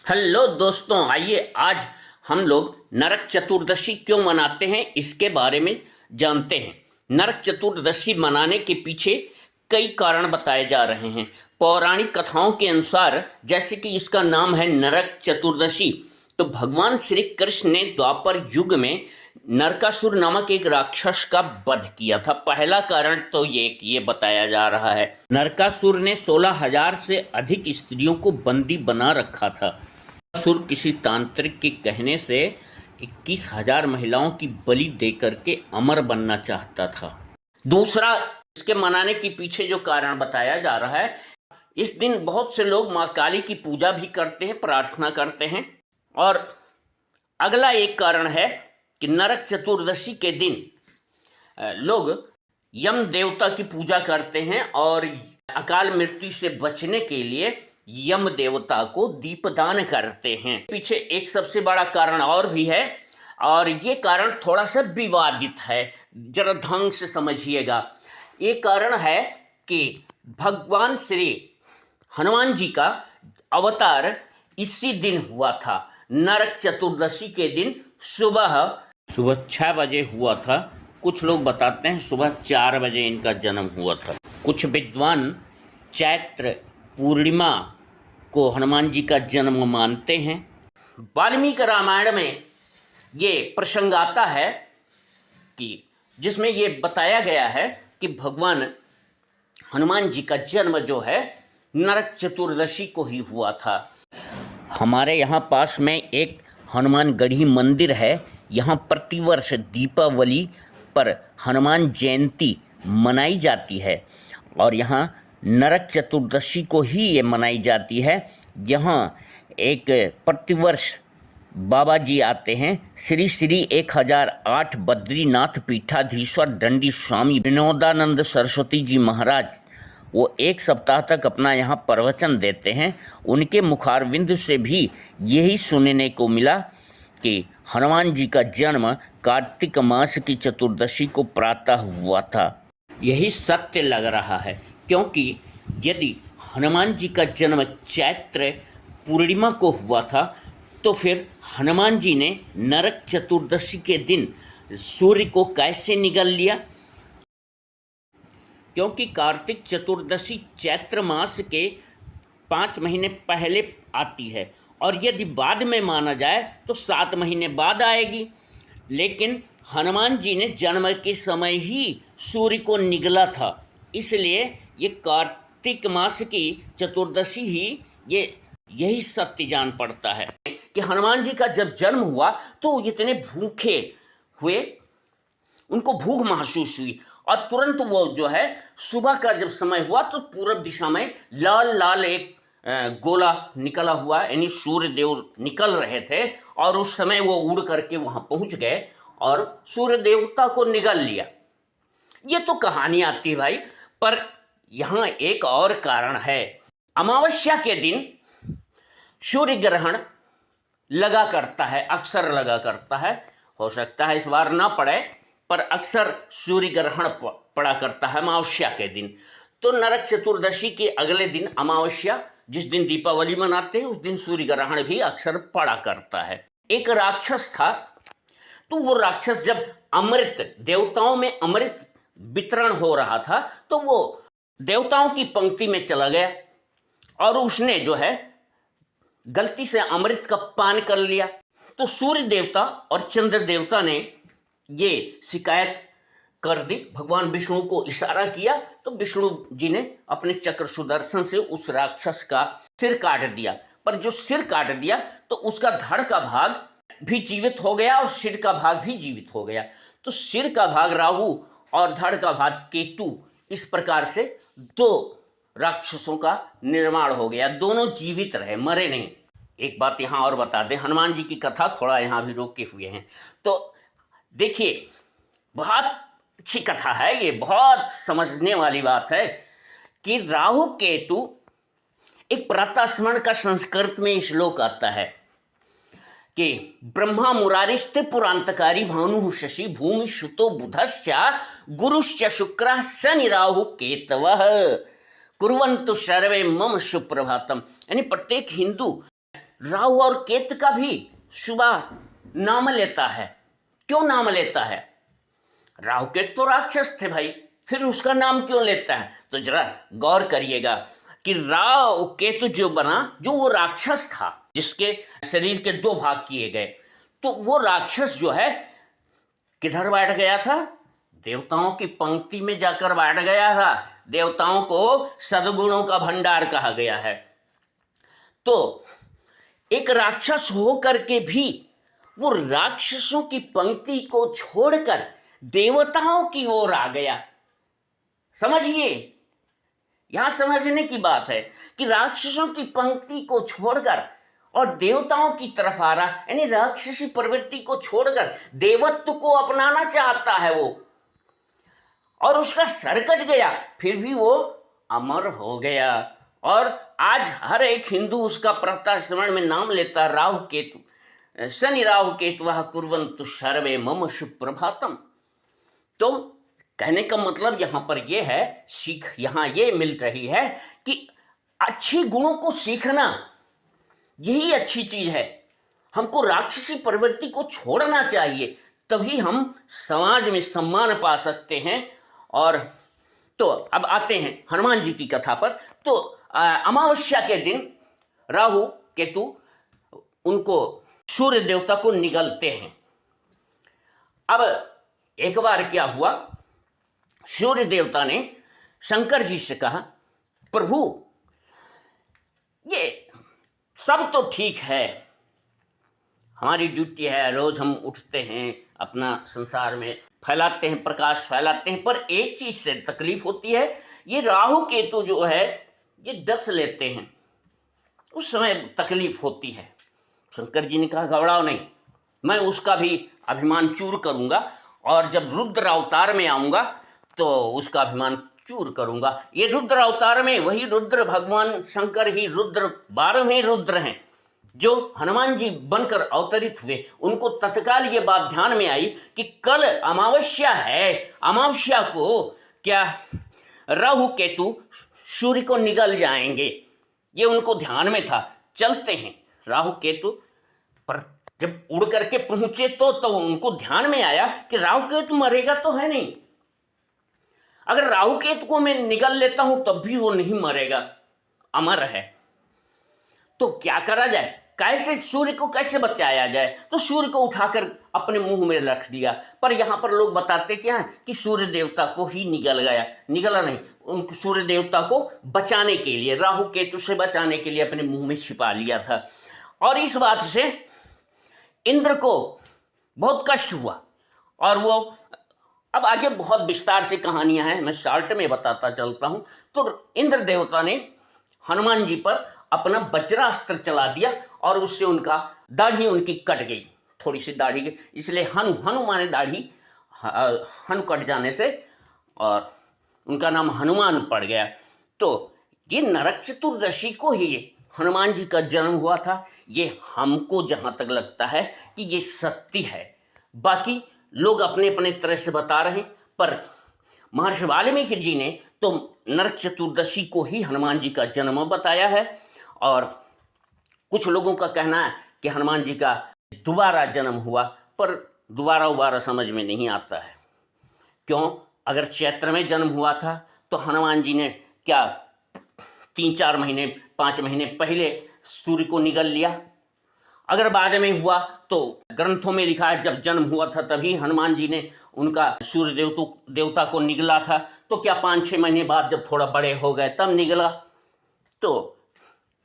Hello दोस्तों, आइए आज हम लोग नरक चतुर्दशी क्यों मनाते हैं इसके बारे में जानते हैं। नरक चतुर्दशी मनाने के पीछे कई कारण बताए जा रहे हैं। पौराणिक कथाओं के अनुसार, जैसे कि इसका नाम है नरक चतुर्दशी, तो भगवान श्री कृष्ण ने द्वापर युग में नरकासुर नामक एक राक्षस का वध किया था। पहला कारण तो ये बताया जा रहा है। नरकासुर ने 16,000 से अधिक स्त्रियों को बंदी बना रखा था। नरकासुर किसी तांत्रिक के कहने से 21,000 महिलाओं की बलि देकर के अमर बनना चाहता था। दूसरा, इसके मनाने के पीछे जो कारण बताया जा रहा है, इस दिन बहुत से लोग माँ काली की पूजा भी करते हैं, प्रार्थना करते हैं। और अगला एक कारण है कि नरक चतुर्दशी के दिन लोग यम देवता की पूजा करते हैं और अकाल मृत्यु से बचने के लिए यम देवता को दीपदान करते हैं। पीछे एक सबसे बड़ा कारण और भी है, और ये कारण थोड़ा सा विवादित है, जरा ढंग से समझिएगा। ये कारण है कि भगवान श्री हनुमान जी का अवतार इसी दिन हुआ था। नरक चतुर्दशी के दिन सुबह 6 बजे हुआ था। कुछ लोग बताते हैं सुबह 4 बजे इनका जन्म हुआ था। कुछ विद्वान चैत्र पूर्णिमा को हनुमान जी का जन्म मानते हैं। वाल्मीकि रामायण में ये प्रसंग आता है कि जिसमें ये बताया गया है कि भगवान हनुमान जी का जन्म जो है नरक चतुर्दशी को ही हुआ था। हमारे यहाँ पास में एक हनुमानगढ़ी मंदिर है। यहाँ प्रतिवर्ष दीपावली पर हनुमान जयंती मनाई जाती है और यहाँ नरक चतुर्दशी को ही ये मनाई जाती है। यहाँ एक प्रतिवर्ष बाबा जी आते हैं। श्री श्री 1008 बद्रीनाथ पीठाधीश्वर दंडी स्वामी विनोदानंद सरस्वती जी महाराज वो 1 सप्ताह तक अपना यहाँ प्रवचन देते हैं। उनके मुखारविंद से भी यही सुनने को मिला कि हनुमान जी का जन्म कार्तिक मास की चतुर्दशी को प्रातः हुआ था। यही सत्य लग रहा है, क्योंकि यदि हनुमान जी का जन्म चैत्र पूर्णिमा को हुआ था तो फिर हनुमान जी ने नरक चतुर्दशी के दिन सूर्य को कैसे निगल लिया? क्योंकि कार्तिक चतुर्दशी चैत्र मास के 5 महीने पहले आती है, और यदि बाद में माना जाए तो 7 महीने बाद आएगी। लेकिन हनुमान जी ने जन्म के समय ही सूर्य को निगला था, इसलिए ये कार्तिक मास की चतुर्दशी ही यही सत्य जान पड़ता है कि हनुमान जी का जब जन्म हुआ तो इतने भूखे हुए, उनको भूख महसूस हुई, और तुरंत वो जो है सुबह का जब समय हुआ तो पूरब दिशा में लाल लाल एक गोला निकला हुआ, यानी सूर्य देव निकल रहे थे, और उस समय वो उड़ करके वहां पहुंच गए और सूर्य देवता को निगल लिया। ये तो कहानी आती है भाई, पर यहाँ एक और कारण है। अमावस्या के दिन सूर्य ग्रहण लगा करता है, अक्सर लगा करता है। हो सकता है इस बार ना पड़े, पर अक्सर सूर्य ग्रहण पड़ा करता है अमावस्या के दिन। तो नरक चतुर्दशी के अगले दिन अमावस्या, जिस दिन दीपावली मनाते हैं, उस दिन सूर्य ग्रहण भी अक्सर पड़ा करता है। एक राक्षस था, तो वो राक्षस जब अमृत, देवताओं में अमृत वितरण हो रहा था, तो वो देवताओं की पंक्ति में चला गया और उसने जो है गलती से अमृत का पान कर लिया। तो सूर्य देवता और चंद्र देवता ने ये शिकायत कर दी, भगवान विष्णु को इशारा किया, तो विष्णु जी ने अपने चक्र सुदर्शन से उस राक्षस का सिर काट दिया। पर जो सिर काट दिया तो उसका धड़ का भाग भी जीवित हो गया और सिर का भाग भी जीवित हो गया। तो सिर का भाग राहु और धड़ का भाग केतु, इस प्रकार से 2 राक्षसों का निर्माण हो गया। दोनों जीवित रहे, मरे नहीं। एक बात यहाँ और बता दें, हनुमान जी की कथा थोड़ा यहाँ भी रोके हुए हैं। तो देखिए, बहुत अच्छी कथा है ये, बहुत समझने वाली बात है कि राहु केतु एक प्रातः स्मरण का संस्कृत में श्लोक आता है कि ब्रह्मा मुरारिस्ते पुरांतकारी भानु शशि भूमि सुतो बुधश्च गुरुश्च शुक्र शनि राहु केतवः कुर्वन्तु सर्वे मम सुप्रभातम। यानी प्रत्येक हिंदू राहु और केतु का भी सुबह नाम लेता है। क्यों नाम लेता है? राहु केतु तो राक्षस थे भाई, फिर उसका नाम क्यों लेता है? तो जरा गौर करिएगा कि राहु केतु जो बना, जो वो राक्षस था जिसके शरीर के दो भाग किए गए, तो वो राक्षस जो है किधर बैठ गया था? देवताओं की पंक्ति में जाकर बैठ गया था। देवताओं को सद्गुणों का भंडार कहा गया है। तो एक राक्षस हो करके भी वो राक्षसों की पंक्ति को छोड़कर देवताओं की ओर आ गया। समझिए, यहां समझने की बात है कि राक्षसों की पंक्ति को छोड़कर और देवताओं की तरफ आ रहा, यानी राक्षसी प्रवृत्ति को छोड़कर देवत्व को अपनाना चाहता है वो, और उसका सर कट गया, फिर भी वो अमर हो गया। और आज हर एक हिंदू उसका प्रातः स्मरण में नाम लेता, राहु केतु, शनि राहु केतुः कुर्वन्तु सर्वे मम सुप्रभातम। तो कहने का मतलब यहाँ पर ये है, सीख यहाँ ये मिल रही है कि अच्छे गुणों को सीखना यही अच्छी चीज है। हमको राक्षसी प्रवृत्ति को छोड़ना चाहिए, तभी हम समाज में सम्मान पा सकते हैं। और तो अब आते हैं हनुमान जी की कथा पर। तो अमावस्या के दिन राहु केतु उनको सूर्य देवता को निगलते हैं। अब एक बार क्या हुआ, सूर्य देवता ने शंकर जी से कहा, प्रभु ये सब तो ठीक है, हमारी ड्यूटी है, रोज हम उठते हैं, अपना संसार में फैलाते हैं, प्रकाश फैलाते हैं, पर एक चीज से तकलीफ होती है, ये राहु केतु जो है ये डस लेते हैं, उस समय तकलीफ होती है। शंकर जी ने कहा, घबराओ नहीं, मैं उसका भी अभिमान चूर करूंगा, और जब रुद्र अवतार में आऊंगा तो उसका अभिमान चूर करूंगा। ये रुद्र अवतार में वही रुद्र भगवान शंकर ही रुद्र 12वें रुद्र हैं जो हनुमान जी बनकर अवतरित हुए। उनको तत्काल ये बात ध्यान में आई कि कल अमावस्या है, अमावस्या को क्या राहु केतु सूर्य को निगल जाएंगे, ये उनको ध्यान में था। चलते हैं राहु केतु, पर जब उड़ करके पहुंचे तो उनको ध्यान में आया कि राहु केतु मरेगा तो है नहीं, अगर राहु केतु को मैं निगल लेता हूं तब भी वो नहीं मरेगा, अमर है। तो क्या करा जाए, कैसे सूर्य को कैसे बचाया जाए? तो सूर्य को उठाकर अपने मुंह में रख दिया। पर यहां पर लोग बताते क्या है कि सूर्य देवता को ही निगल गया, निगला नहीं, उन सूर्य देवता को बचाने के लिए, राहु केतु से बचाने के लिए अपने मुंह में छिपा लिया था। और इस बात से इंद्र को बहुत कष्ट हुआ। और वो अब आगे बहुत विस्तार से कहानियां हैं, मैं शॉर्ट में बताता चलता हूं। तो इंद्र देवता ने हनुमान जी पर अपना वज्रास्त्र चला दिया और उससे उनका दाढ़ी उनकी कट गई, थोड़ी सी दाढ़ी गई, इसलिए हनु माने दाढ़ी, हनु कट जाने से और उनका नाम हनुमान पड़ गया। तो ये नरक चतुर्दशी को ही हनुमान जी का जन्म हुआ था। ये हमको जहाँ तक लगता है कि ये सत्य है, बाकी लोग अपने अपने तरह से बता रहे हैं, पर महर्षि वाल्मीकि जी ने तो नरक चतुर्दशी को ही हनुमान जी का जन्म बताया है। और कुछ लोगों का कहना है कि हनुमान जी का दोबारा जन्म हुआ, पर दोबारा समझ में नहीं आता है। क्यों? अगर चैत्र में जन्म हुआ था तो हनुमान जी ने क्या 3-4 महीने 5 महीने पहले सूर्य को निगल लिया? अगर बाद में हुआ तो ग्रंथों में लिखा है जब जन्म हुआ था तभी हनुमान जी ने उनका सूर्य देवता को निगला था, तो क्या 5-6 महीने बाद जब थोड़ा बड़े हो गए तब निगला? तो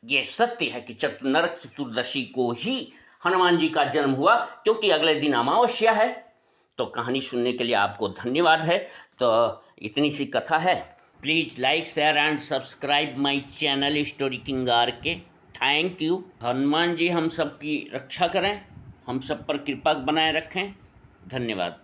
ये सत्य है कि नरक चतुर्दशी को ही हनुमान जी का जन्म हुआ, क्योंकि अगले दिन अमावस्या है। तो कहानी सुनने के लिए आपको धन्यवाद है। तो इतनी सी कथा है। Please like share and subscribe my channel story king R K. Thank you. Hanuman ji हम सब की रक्षा करें, हम सब पर कृपा बनाए रखें। धन्यवाद।